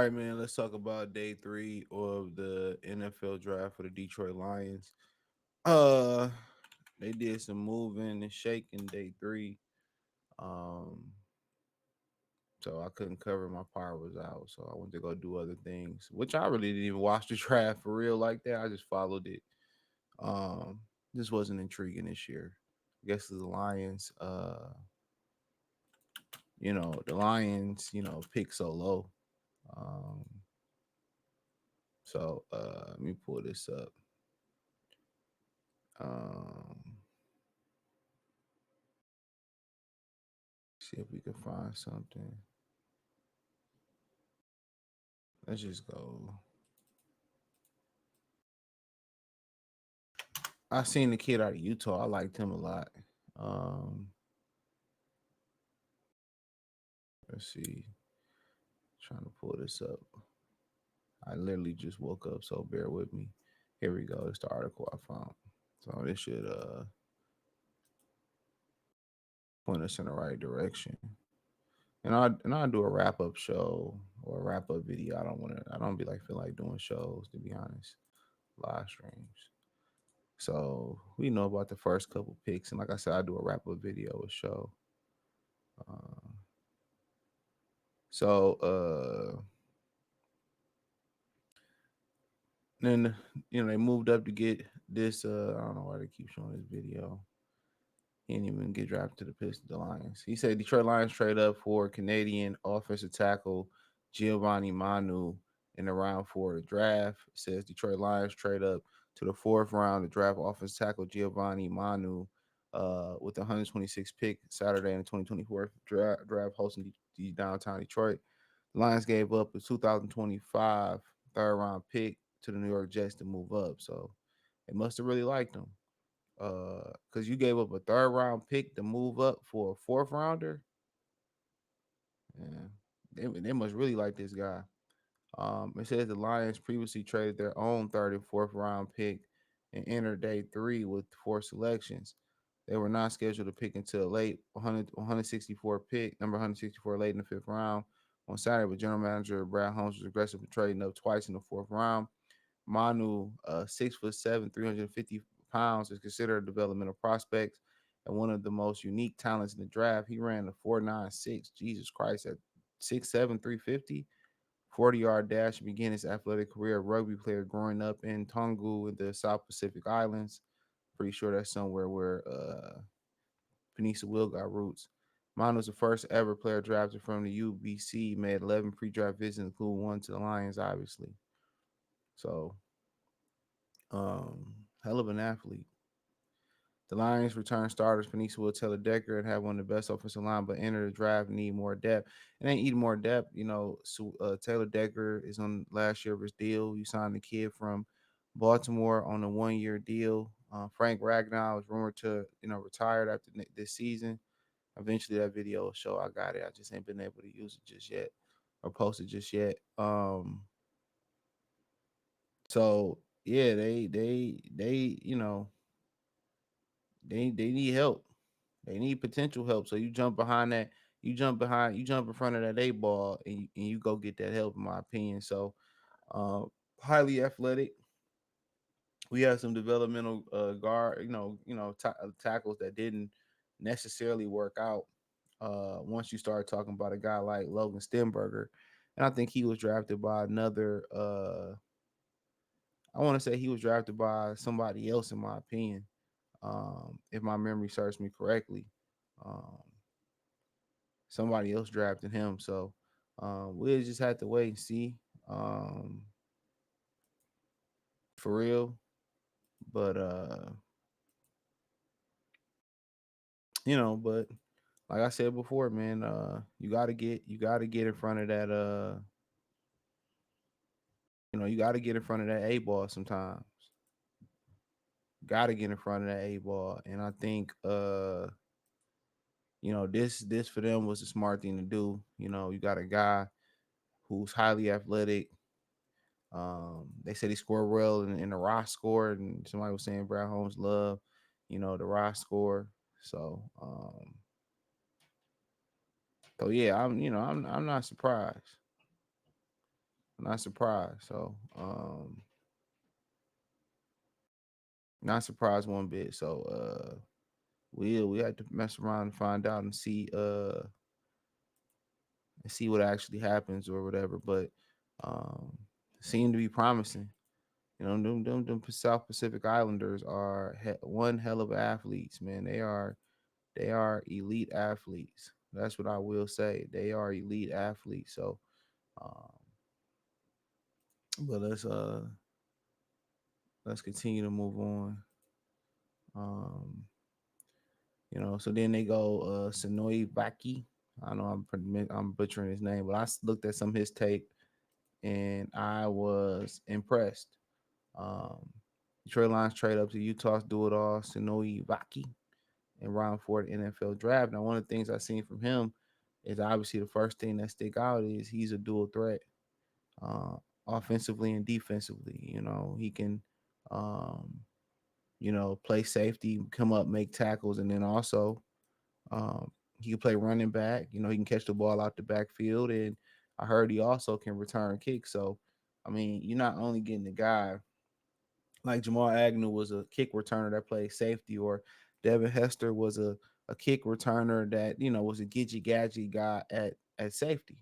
right, man. Let's talk about day 3 of the NFL draft for the Detroit Lions. Uh, they did some moving and shaking day 3. Um, so I couldn't cover. My power was out, so I went to go do other things, which I really didn't even watch the draft for real like that. I just followed it. Um, this wasn't intriguing this year. I guess the Lions. The Lions. Pick so low. Um, let me pull this up. Um, See if we can find something. Let's just go. I seen the kid out of Utah. I liked him a lot. Um, let's see. Trying to pull this up. I literally just woke up, so bear with me. Here we go. It's the article I found. So this should point us in the right direction. And I do a wrap up show or a wrap up video. I don't be like feel like doing shows, to be honest. Live streams. So we know about the first couple picks, and like I said, I do a wrap up video, a show. Uh, so then they moved up to get this. I don't know why they keep showing this video. He didn't even get drafted to the Pistons, the Lions. He said Detroit Lions trade up for Canadian offensive tackle Giovanni Manu in the round 4 of the draft. It says Detroit Lions trade up to the 4th round to draft offensive tackle Giovanni Manu with the 126th pick Saturday in the 2024 draft hosting the downtown Detroit. The Lions gave up a 2025 third round pick to the New York Jets to move up. So they must have really liked him. Because you gave up a third round pick to move up for a fourth rounder. Yeah, they must really like this guy. It says the Lions previously traded their own third and fourth round pick and entered day 3 with 4 selections. They were not scheduled to pick until late 164 pick, number 164 late in the 5th round on Saturday, but general manager Brad Holmes was aggressive in trading up twice in the 4th round. Manu, 6'7", 350 pounds, is considered a developmental prospect and one of the most unique talents in the draft. He ran a 4.96. Jesus Christ, at 6'7", 350. 40-yard dash to begin his athletic career. A rugby player growing up in Tongu in the South Pacific Islands. Pretty sure that's somewhere where Panisa Will got roots. Manu was the first ever player drafted from the UBC. Made 11 pre-draft visits, including one to the Lions, obviously. So, hell of an athlete. The Lions return starters Panisa Will, Taylor Decker, and have one of the best offensive line, but enter the draft need more depth. It ain't need more depth. Taylor Decker is on last year of his deal. You signed the kid from Baltimore on a 1-year deal. Frank Ragnow is rumored to, retired after this season. Eventually, that video will show. I got it. I just ain't been able to use it just yet or post it just yet. So yeah, they they need help. They need potential help. So you jump behind that. You jump in front of that A ball, and you go get that help. In my opinion, so uh, highly athletic. We have some developmental guard, tackles that didn't necessarily work out. Once you start talking about a guy like Logan Stenberger, and I think he was drafted by another. I want to say he was drafted by somebody else, in my opinion, if my memory serves me correctly. Um, Somebody else drafted him. So we'll just have to wait and see, um, for real. But but like I said before, man, you gotta get in front of that you gotta get in front of that A ball sometimes. Gotta get in front of that A ball. And I think this for them was a smart thing to do. You got a guy who's highly athletic. They said he scored well in the raw score, and somebody was saying Brad Holmes love, the raw score. So, yeah, I'm not surprised. Not surprised. So not surprised one bit. So we had to mess around and find out and see what actually happens or whatever. But um seemed to be promising. You know, them South Pacific Islanders are one hell of athletes, man. They are elite athletes. That's what I will say. They are elite athletes. So, um, but let's continue to move on. Um, so then they go Sione Vaki. I know I'm butchering his name, but looked at some of his tape and I was impressed. Um, Detroit Lions trade up to Utah's do it all Sione Vaki in round four of the NFL draft. Now, one of the things I've seen from him is obviously the first thing that stick out is he's a dual threat, uh, offensively and defensively. He can, um, play safety, come up, make tackles, and then also um, he can play running back. He can catch the ball out the backfield, and I heard he also can return kicks. So, I mean, you're not only getting the guy like Jamal Agnew was a kick returner that played safety, or Devin Hester was a kick returner that was a gidgy gadget guy at safety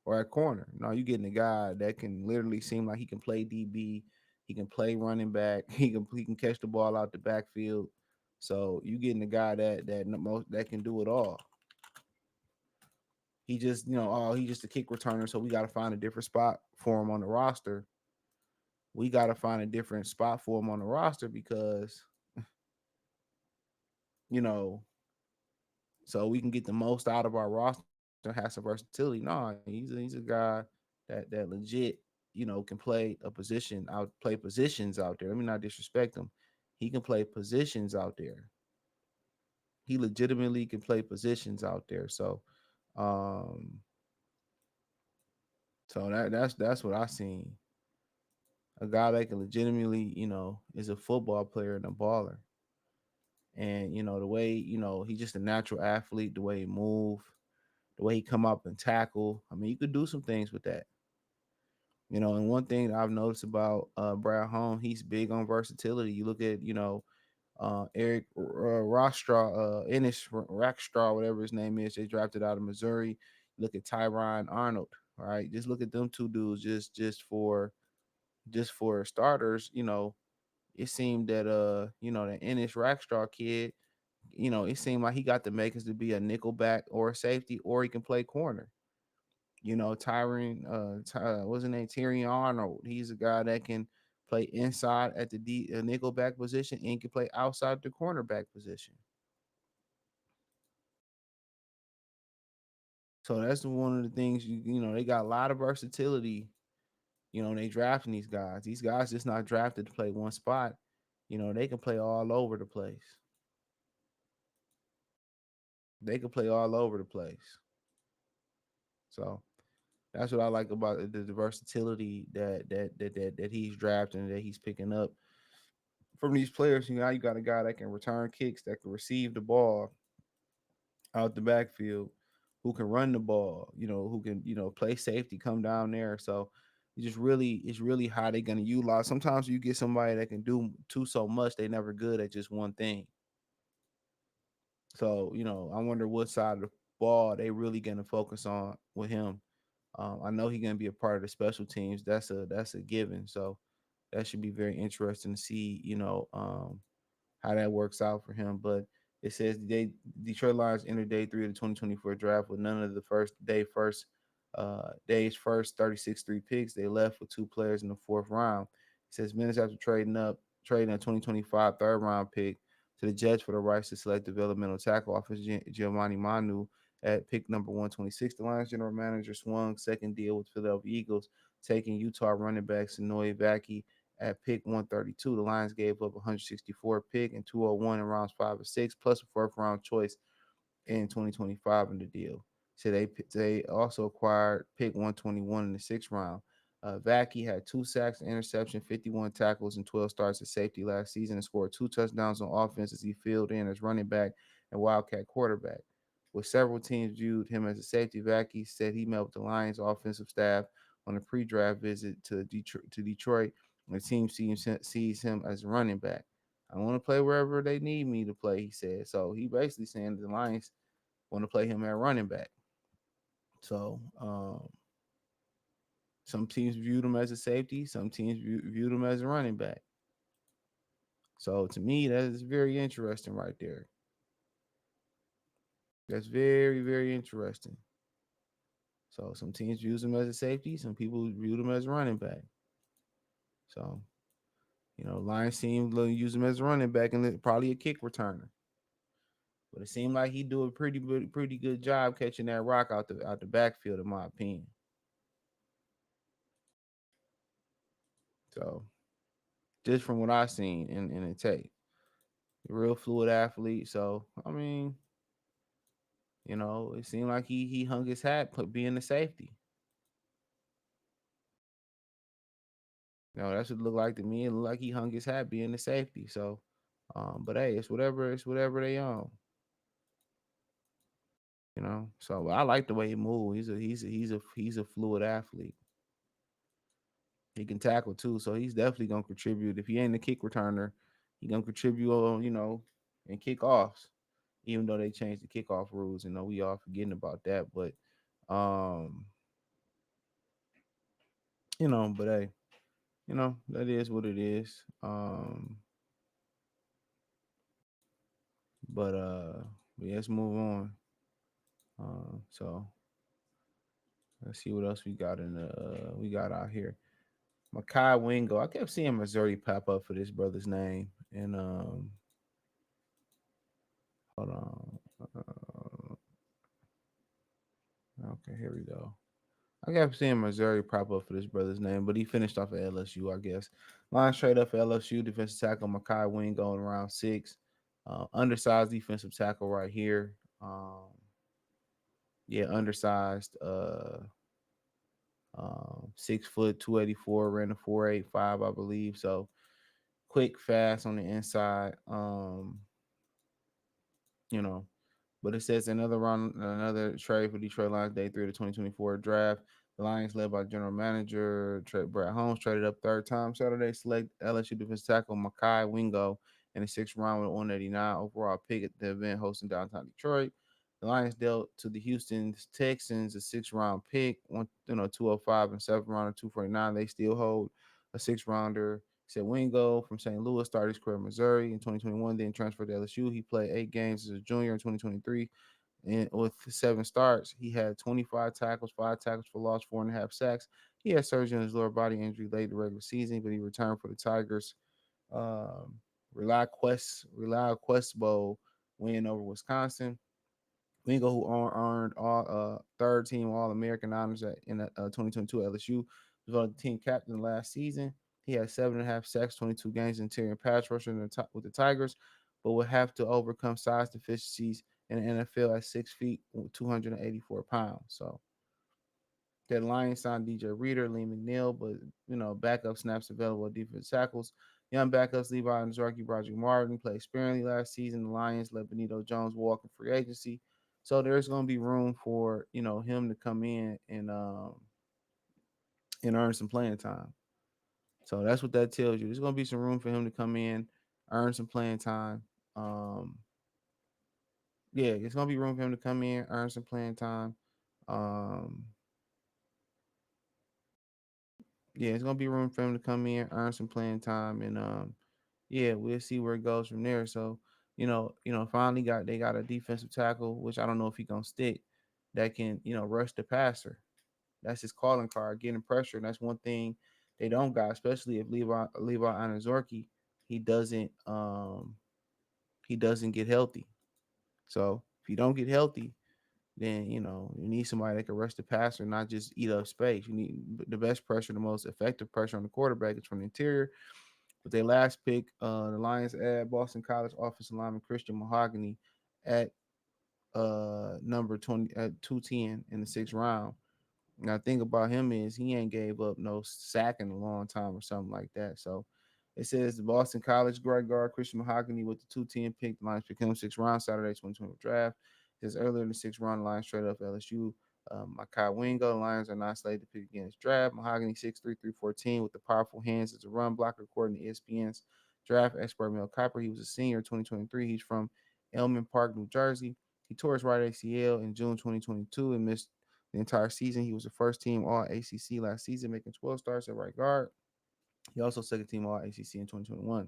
or at corner. No, you getting a guy that can literally seem like he can play DB, he can play running back, he can catch the ball out the backfield. So you getting a guy that can do it all. He just he's just a kick returner, so we got to find a different spot for him on the roster. We got to find a different spot for him on the roster because you know so we can get the most out of our roster and have some versatility. No, he's a guy that legit, can play a position out, play positions out there. Let me not disrespect him. He can play positions out there. He legitimately can play positions out there. Um, so that's what I seen. A guy that can legitimately, is a football player and a baller. And the way he's just a natural athlete. The way he move, the way he come up and tackle. I mean, you could do some things with that. And one thing that I've noticed about Brad Holmes, he's big on versatility. You look at, Eric Rostraw, Ennis Rackstraw, whatever his name is. They drafted out of Missouri. Look at Tyron Arnold, right? Just look at them two dudes. Just for starters, it seemed that that Ennis Rackstraw kid, it seemed like he got the makings to be a nickelback or a safety, or he can play corner. What's his name? Tyrion Arnold. He's a guy that can play inside at the nickelback position and can play outside the cornerback position. So that's one of the things they got a lot of versatility. They drafting these guys. These guys just not drafted to play one spot. They can play all over the place. They can play all over the place. So that's what I like about the versatility that he's drafting, that he's picking up from these players. You got a guy that can return kicks, that can receive the ball out the backfield, who can run the ball, who can, play safety, come down there. So it's really how they're gonna utilize. Sometimes you get somebody that can do so much, they never good at just one thing. So, I wonder what side of the ball they really gonna focus on with him. I know he's gonna be a part of the special teams. That's a given. So that should be very interesting to see, how that works out for him. But it says they Detroit Lions entered day three of the 2024 draft with none of the day's first 36 three picks. They left with two players in the fourth round. It says minutes after trading a 2025 third round pick to the Jets for the rights to select developmental tackle offensive Giovanni Manu at pick number 126. The Lions general manager swung second deal with Philadelphia Eagles, taking Utah running back Sione Vaki at pick 132. The Lions gave up 164 pick and 201 in rounds 5 and 6, plus a fourth round choice in 2025 in the deal. So they also acquired pick 121 in the sixth round. Vaki had 2 sacks, an interception, 51 tackles, and 12 starts at safety last season, and scored 2 touchdowns on offense as he filled in as running back and Wildcat quarterback. With several teams viewed him as a safety, Vaki said he met with the Lions offensive staff on a pre-draft visit to Detroit. And the team sees him as a running back. I want to play wherever they need me to play, he said. So he basically saying the Lions want to play him at running back. So some teams viewed him as a safety, some teams viewed him as a running back. So to me, that is very interesting right there. That's very, very interesting. So some teams views him as a safety, some people viewed him as a running back. So, Lions team use him as a running back and probably a kick returner. But it seemed like he do a pretty good job catching that rock out the backfield, in my opinion. So just from what I seen in the tape, real fluid athlete. So I mean, it seemed like he hung his hat being the safety. That's what it looked like to me. It looked like he hung his hat being the safety. So, but hey, it's whatever they own. So I like the way he moves. He's a fluid athlete. He can tackle too, so he's definitely gonna contribute. If he ain't a kick returner, he gonna contribute on in kickoffs. Even though they changed the kickoff rules, we all forgetting about that. But um, but hey, that is what it is. But let's move on. So let's see what else we got out here. Makai Wingo. I kept seeing Missouri pop up for this brother's name, and hold on. Okay, here we go. I kept seeing Missouri pop up for this brother's name, but he finished off at LSU, I guess. Line straight up for LSU, defensive tackle Makai Wingo in round 6. Undersized defensive tackle right here. Yeah, undersized. 6 foot, 284, ran a 4.85, I believe. So quick, fast on the inside. You know, But it says another trade for Detroit Lions Day 3 of the 2024 draft. The Lions, led by General Manager Brad Holmes, traded up third time Saturday. Select LSU defensive tackle Makai Wingo in the sixth round with 189 overall pick at the event hosting downtown Detroit. The Lions dealt to the Houston Texans a sixth round pick, 205 and seventh rounder 249. They still hold a sixth rounder. Said Wingo from St. Louis started his career in Missouri in 2021, then transferred to LSU. He played 8 games as a junior in 2023, and with 7 starts, he had 25 tackles, 5 tackles for loss, 4.5 sacks. He had surgery on his lower body injury late in the regular season, but he returned for the Tigers. Um, Rely Quest Bowl win over Wisconsin. Wingo, who earned all third team All American honors in 2022 LSU, was on the team captain last season. He had 7.5 sacks, 22 games, interior pass rusher with the Tigers, but would have to overcome size deficiencies in the NFL at 6 feet, 284 pounds. So that Lions signed DJ Reader, Lee McNeil, but backup snaps available at defense tackles. Young backups Levi and Zarky Broderick Martin played sparingly last season. The Lions let Benito Jones walk in free agency. So there's gonna be room for him to come in and earn some playing time. So that's what that tells you. There's gonna be some room for him to come in, earn some playing time. Um, yeah, it's gonna be room for him to come in, earn some playing time. Um, yeah, it's gonna be room for him to come in, earn some playing time, and yeah, we'll see where it goes from there. So, finally they got a defensive tackle, which I don't know if he's gonna stick, that can rush the passer. That's his calling card, getting pressure. And that's one thing they don't got, especially if Levi Anazorki, he doesn't get healthy. So if you don't get healthy, then you need somebody that can rush the passer, not just eat up space. You need the best pressure, the most effective pressure on the quarterback is from the interior. With their last pick, the Lions add Boston College offensive lineman Christian Mahogany at number 20 at 210 in the sixth round. Now, the thing about him is he ain't gave up no sack in a long time or something like that. So it says the Boston College guard Christian Mahogany with the 210 pick. The Lions pick him sixth round Saturday 2020 draft. It says earlier in the sixth round, the Lions traded up LSU Makai Wingo, the Lions are not slated to pick against draft. Mahogany 6'3", 314 with the powerful hands as a run blocker, according to ESPN's draft expert Mel Kiper. He was a senior in 2023. He's from Elmwood Park, New Jersey. He tore his right ACL in June 2022 and missed the entire season. He was the first team All ACC last season, making 12 starts at right guard. He also second team All ACC in 2021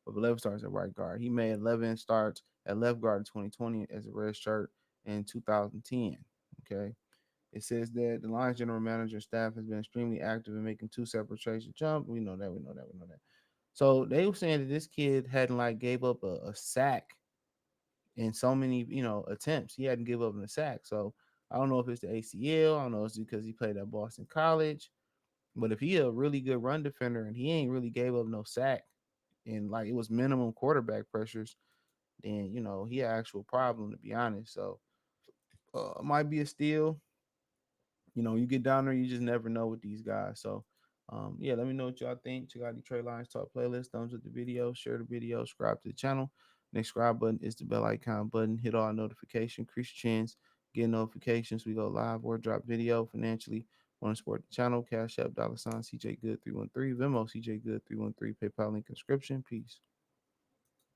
with 11 starts at right guard. He made 11 starts at left guard in 2020 as a red shirt in 2010. Okay. It says that the Lions general manager staff has been extremely active in making two separate trades to jump. We know that. We know that. We know that. So they were saying that this kid hadn't like gave up a sack in so many attempts. He hadn't give up in a sack. So I don't know if it's the ACL. I don't know if it's because he played at Boston College. But if he a really good run defender and he ain't really gave up no sack and like it was minimum quarterback pressures, then he an actual problem to be honest. So it might be a steal. You get down there, you just never know with these guys. So, yeah, let me know what y'all think. Check out the Trey Lions Talk playlist. Thumbs up the video, share the video, subscribe to the channel. Next subscribe button is the bell icon button. Hit all notifications, increase chance, get notifications. We go live or drop video financially. Want to support the channel? Cash App, $CJ Good 313, Venmo CJ Good 313, PayPal link inscription. Peace.